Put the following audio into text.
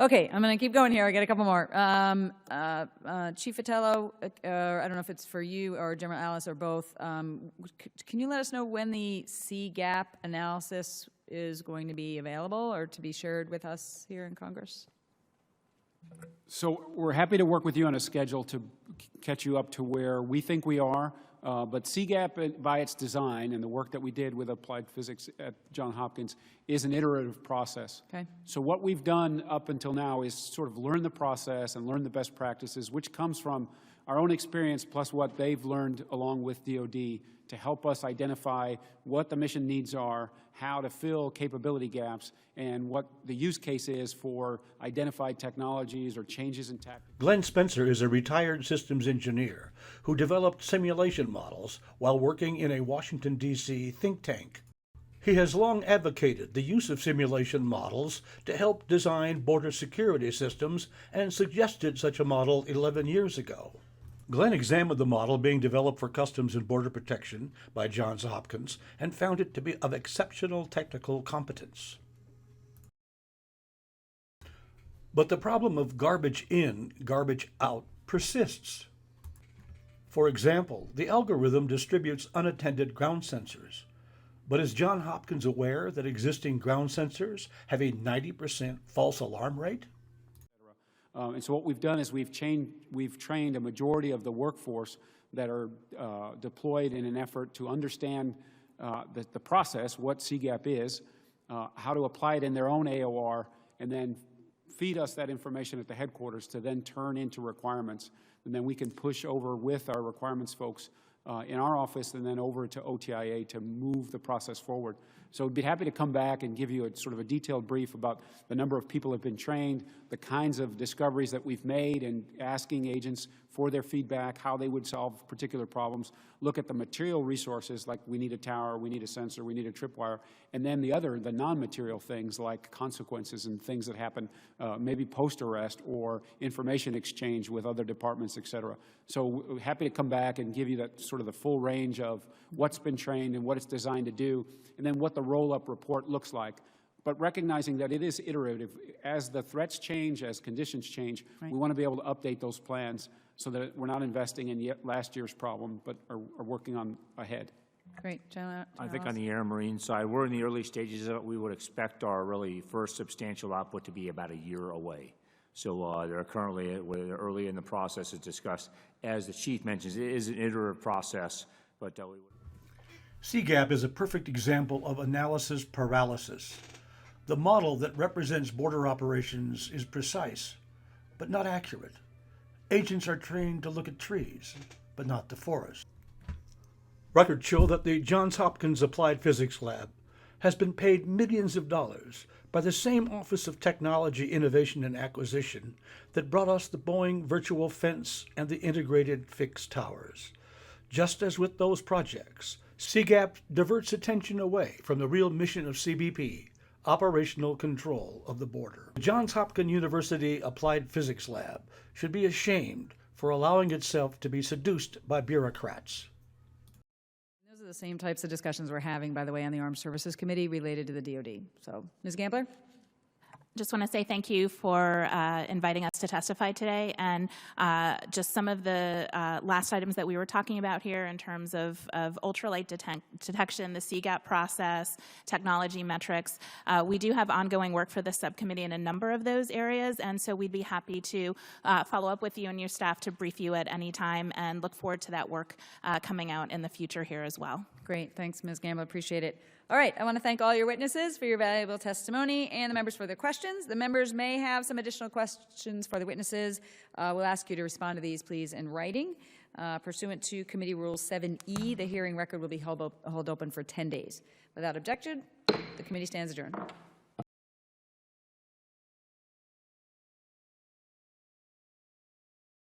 Okay, I'm going to keep going here. I got a couple more. Chief Vitello, I don't know if it's for you or General Alice or both. Can you let us know when the C-gap analysis is going to be available or to be shared with us here in Congress? So we're happy to work with you on a schedule to catch you up to where we think we are. But C-gap, by its design and the work that we did with applied physics at Johns Hopkins, is an iterative process. Okay. So what we've done up until now is sort of learn the process and learn the best practices, which comes from our own experience plus what they've learned along with DoD to help us identify what the mission needs are, how to fill capability gaps, and what the use case is for identified technologies or changes in tactics. Glenn Spencer is a retired systems engineer who developed simulation models while working in a Washington, D.C. think tank. He has long advocated the use of simulation models to help design border security systems and suggested such a model 11 years ago. Glenn examined the model being developed for Customs and Border Protection by Johns Hopkins and found it to be of exceptional technical competence. But the problem of garbage in, garbage out persists. For example, the algorithm distributes unattended ground sensors. But is Johns Hopkins aware that existing ground sensors have a 90% false alarm rate? And so what we've done is we've trained a majority of the workforce that are deployed in an effort to understand the process, what C-gap is, how to apply it in their own AOR, and then feed us that information at the headquarters to then turn into requirements. And then we can push over with our requirements folks in our office and then over to OTIA to move the process forward. So we'd be happy to come back and give you a sort of a detailed brief about the number of people who have been trained, the kinds of discoveries that we've made, and asking agents for their feedback, how they would solve particular problems, look at the material resources like we need a tower, we need a sensor, we need a tripwire, and then the non-material things like consequences and things that happen maybe post-arrest or information exchange with other departments, et cetera. So we're happy to come back and give you that sort of the full range of what's been trained and what it's designed to do, and then what the roll-up report looks like. But recognizing that it is iterative. As the threats change, as conditions change, right, we want to be able to update those plans so that we're not investing in last year's problem, but are working on ahead. Great. John, I think on the air and marine side, we're in the early stages of it. We would expect our really first substantial output to be about a year away. So they're currently early in the process as discussed. As the chief mentions, it is an iterative process, but C-gap is a perfect example of analysis paralysis. The model that represents border operations is precise, but not accurate. Agents are trained to look at trees, but not the forest. Records show that the Johns Hopkins Applied Physics Lab has been paid millions of dollars by the same Office of Technology, Innovation, and Acquisition that brought us the Boeing virtual fence and the integrated fixed towers. Just as with those projects, C-gap diverts attention away from the real mission of CBP, operational control of the border. The Johns Hopkins University Applied Physics Lab should be ashamed for allowing itself to be seduced by bureaucrats. Those are the same types of discussions we're having, by the way, on the Armed Services Committee related to the DoD. So, Ms. Gambler? Just want to say thank you for inviting us to testify today, and just some of the last items that we were talking about here in terms of ultralight detection, the C-gap process, technology metrics. We do have ongoing work for the subcommittee in a number of those areas, and so we'd be happy to follow up with you and your staff to brief you at any time, and look forward to that work coming out in the future here as well. Great. Thanks, Ms. Gamble. Appreciate it. All right. I want to thank all your witnesses for your valuable testimony and the members for their questions. The members may have some additional questions for the witnesses. We'll ask you to respond to these, please, in writing. Pursuant to Committee Rule 7E, the hearing record will be held open for 10 days. Without objection, the committee stands adjourned.